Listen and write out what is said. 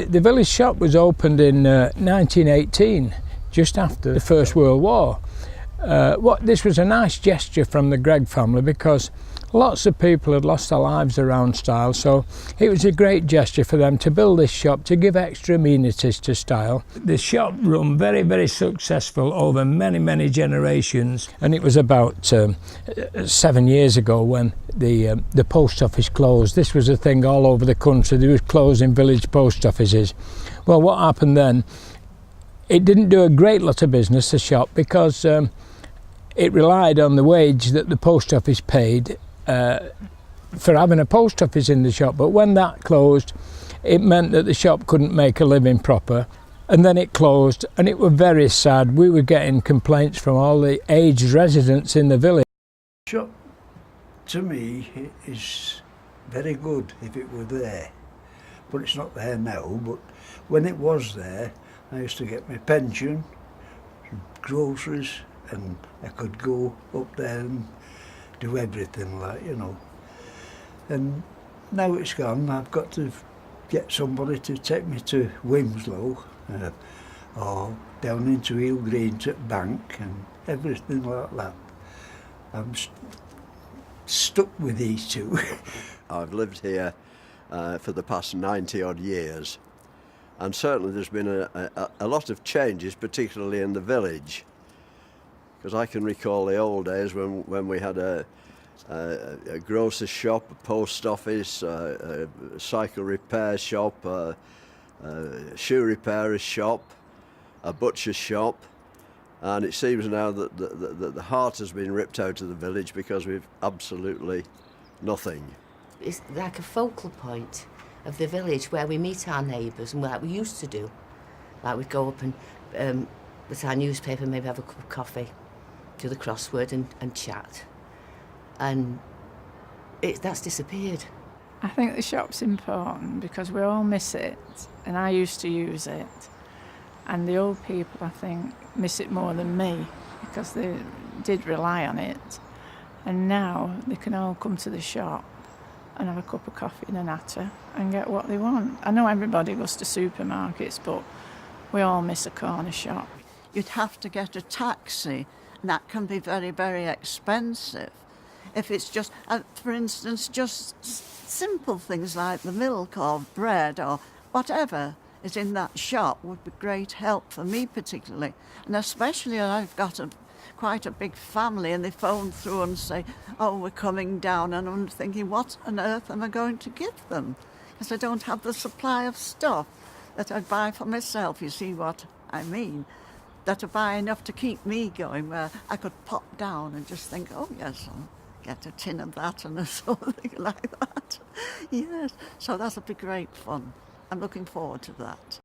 The village shop was opened in 1918, just after the First World War. This was a nice gesture from the Gregg family because lots of people had lost their lives around Stile, so it was a great gesture for them to build this shop to give extra amenities to Stile. The shop run very, very successful over many, many generations, and it was about 7 years ago when the post office closed. This was a thing all over the country. There was closing village post offices. Well, what happened then? It didn't do a great lot of business, the shop, because it relied on the wage that the post office paid for having a post office in the shop. But when that closed, it meant that the shop couldn't make a living proper, and then it closed, and it was very sad. We were getting complaints from all the aged residents in the village. Shop, to me, is very good if it were there, but it's not there now. But when it was there, I used to get my pension, groceries, and I could go up there and do everything, like, you know. And now it's gone, I've got to get somebody to take me to Wimslow or down into Eel Green to bank and everything like that. I'm stuck with these two. I've lived here for the past 90 odd years, and certainly there's been a lot of changes, particularly in the village. Because I can recall the old days when we had a grocer's shop, a post office, a cycle repair shop, a shoe repairer's shop, a butcher's shop, and it seems now that the heart has been ripped out of the village because we've absolutely nothing. It's like a focal point of the village where we meet our neighbours, and like we used to do. Like we'd go up and with our newspaper, maybe have a cup of coffee, do the crossword and chat. And that's disappeared. I think the shop's important because we all miss it, and I used to use it. And the old people, I think, miss it more than me because they did rely on it. And now they can all come to the shop and have a cup of coffee and a natter and get what they want. I know everybody goes to supermarkets, but we all miss a corner shop. You'd have to get a taxi, and that can be very, very expensive. If it's just, for instance, just simple things like the milk or bread or whatever is in that shop would be great help for me particularly. And especially I've got quite a big family, and they phone through and say, oh, we're coming down, and I'm thinking, what on earth am I going to give them? Because I don't have the supply of stuff that I buy for myself, you see what I mean? That I buy enough to keep me going, where I could pop down and just think, oh yes, I'll get a tin of that and something like that. Yes, so that'll be great fun. I'm looking forward to that.